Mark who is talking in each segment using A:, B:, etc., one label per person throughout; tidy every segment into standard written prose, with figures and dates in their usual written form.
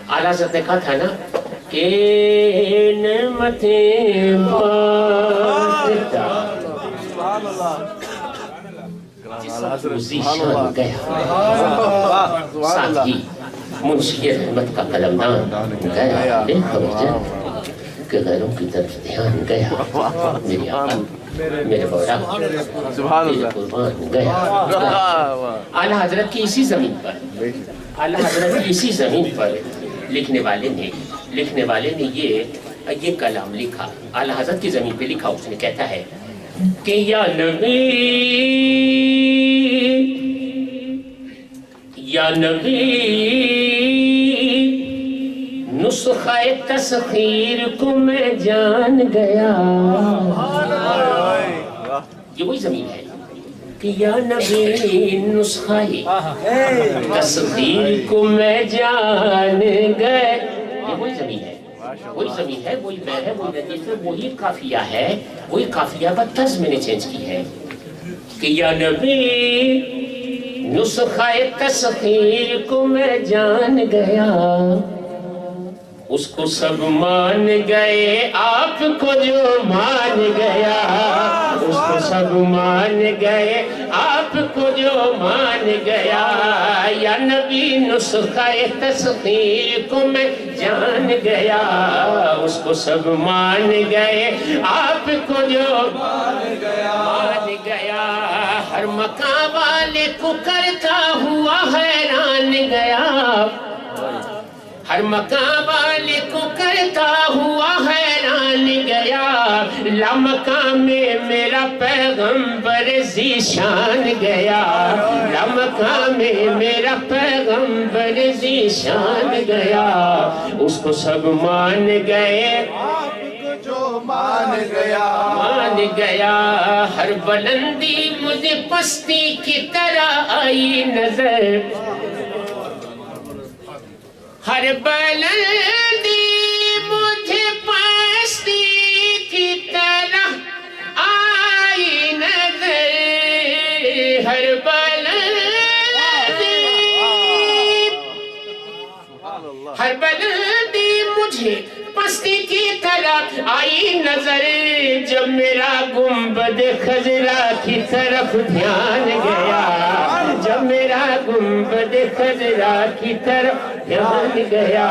A: आला हज़रत ने कहा था ना कि नेमतें बांटता ज़ीशान गया साथी मुंशी रहमत का कलमदान गया बेखबर कि गैरों की तरफ ध्यान गया मेरे आका मेरे बौरा मेरे कुर्बान गया। आला हजरत की इसी जमीन पर आला हजरत की इसी जमीन पर लिखने वाले ने ये कलाम लिखा। आला हजरत की जमीन पे लिखा। उसने कहता है कि या नबी नुस्ख़े तस्ख़ीर को मैं जान गया। ये वही जमीन है कि या नबी नुस्ख़े तस्ख़ीर को मैं जान गया। ये वही जमीन है वही मैं है वही नतीज है वही काफिया है वही काफिया का तर्ज मैंने चेंज की है कि या नबी नुस्ख़े तस्ख़ीर को मैं जान गया। उसको सब मान गए आपको जो मान गया। उसको सब मान गए आपको जो मान गया। या नबी नुस्ख़े तस्ख़ीर को मैं जान गया। उसको सब मान गए आपको जो मान गया। हर मकाम वाले को करता हुआ हैरान गया। हर मकाम वाले को करता हुआ हैरान गया। लामकाम में मेरा पैगंबर ज़ीशान गया। लामकाम में मेरा पैगंबर ज़ीशान गया। उसको सब मान गए आपको जो मान गया। हर बुलंदी मुझे पस्ती की तरह आई नजर। हर बुलंदी मुझे पस्ती की तरह आई नजर। हर बुलंदी मुझे पस्ती की तरह आई नजर। जब मेरा गुंबद खजरा की तरफ ध्यान गया। जब मेरा गुंबद खजरा की तरफ ध्यान गया।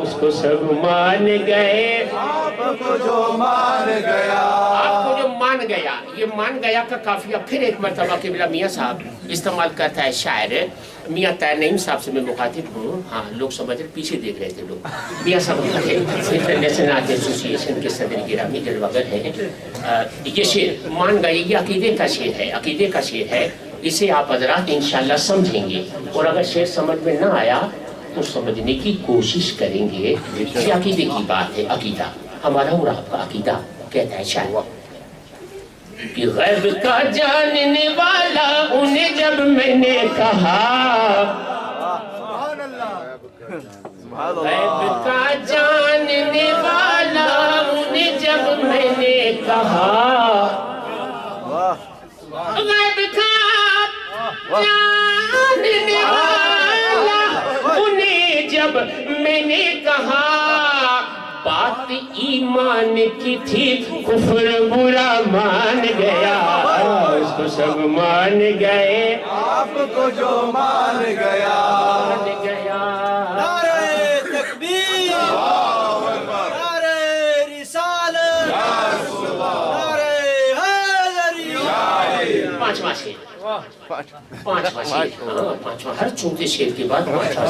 A: उसको सब मान गए आपको जो मान गया। आपको जो मान गया। ये मान गया का काफिया फिर एक मरतबा क़िबला मियाँ साहब इस्तेमाल करता है शायर मियाँ तैर नईम साहब से मैं मुखातिब हूँ। हाँ लोग समझ रहे पीछे देख रहे थे लोग। मियाँ साहब इंटरनेशनल आर्ट एसोसिएशन के सदर गिरामी जलवागर हैं। ये शेर मान गए ये अकीदे का शेर है। इसे आप हज़रात इंशाल्लाह समझेंगे और अगर शेर समझ में ना आया तो समझने की कोशिश करेंगे। ये अकीदे की बात है। अकीदा हमारा और आपका अकीदा कहता है शायर कि गैब का जानने वाला उन्हें जब मैंने कहा। गैब का जानने वाला उन्हें जब मैंने कहा। गैब का जानने वाला उन्हें जब मैंने कहा। बात ईमान की थी कुफ्र बुरा मान गया। उसको सब मान गए आपको जो मान गया। नारे तकबीर नारे रिसालत नारे हैदरी। पांचवा शेर हर चौथे शेर के बाद पांचवा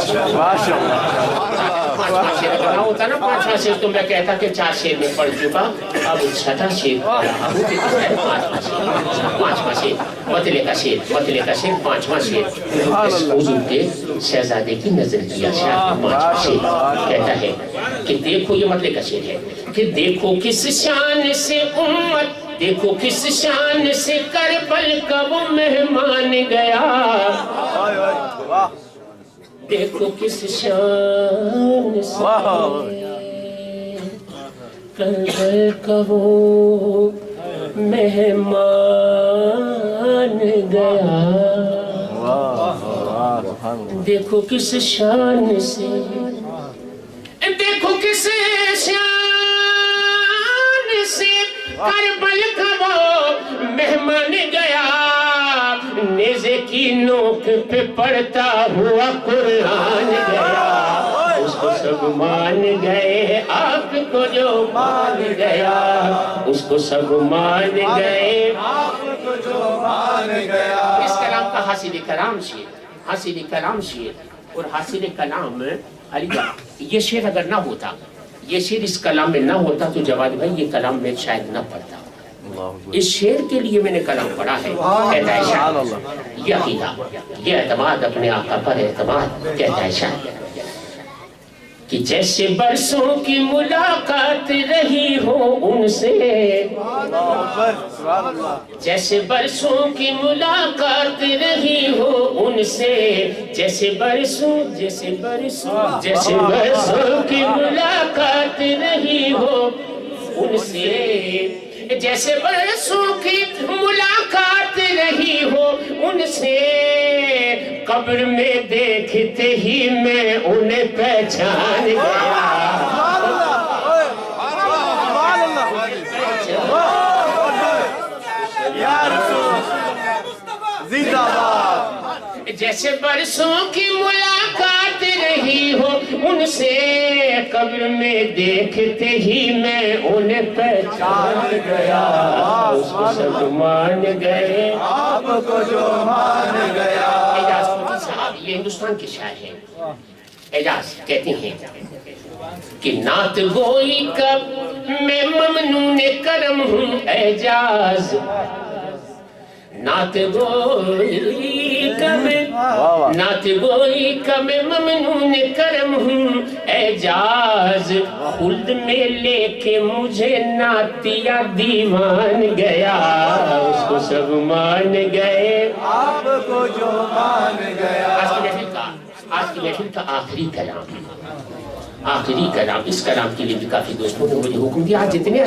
A: शेर बना होता ना। पांचवा शेर तो मैं कहता कि 4 शेर में पढ़ चुका। अब 6ठा शेर पांचवा शेर मतले का शेर पांचवा शेर हुजूर के शहजादे की नजर किया शायर। पांचवा शेर कहता है कि देखो ये मतले का शेर है कि देखो किस शान से उम्मत देखो किस शान से करबल का वो मेहमान गया। देखो किस शान से करबल का वो मेहमान गया। देखो किस शान से دیکھو کس شان سے کربل کا وہ مہمان گیا، نیزے کی نوک پہ پڑتا ہوا قرآن گیا، اس کو سب مان گئے آپ کو جو مان گیا، اس کو سب مان گئے آپ کو جو مان گیا۔ اس کلام کا حاصل کلام شیر، حاصل کلام شیر، اور حاصل کلام علی جان، یہ شعر اگر نہ ہوتا، یہ شعر اس کلام میں نہ ہوتا تو جواد بھائی یہ کلام میں شاید نہ پڑھتا۔ اس شعر کے لیے میں نے کلام پڑھا ہے، کہتا ہے شاید یہ عقیدہ، یہ اعتماد، اپنے آقا پر اعتماد، کہتا ہے شاید کہ جیسے برسوں کی ملاقات رہی ہو ان سے، جیسے برسوں کی ملاقات رہی ہو ان سے، جیسے برسوں کی ملاقات رہی ہو ان سے، جیسے برسوں کی ملاقات رہی ہو ان سے، قبر میں دیکھتے ہی میں انہیں پہچان گیا۔ جیسے برسوں کی ملاقات رہی ہو ان سے، قبر میں دیکھتے ہی میں انہیں پہچان گیا، اس کو سب مان گئے آپ کو جو مان گیا۔ اعجاز فتح صاحب یہ ہندوستان کے شاعر ہیں، اعجاز کہتے ہیں کہ نعت گوئی کا میں ممنون کرم ہوں اعجاز، نعت گوئی کا میں ممنون کرم ہوں اعجاز، خلد میں لے کے مجھے نعتیہ دیوان گیا، اس کو سب مان گئے آپ کو جو مان گیا۔ آج کی محفل کا آخری کلام، اس کلام کے لیے بھی کافی دوستوں نے مجھے حکم دیا، آج جتنے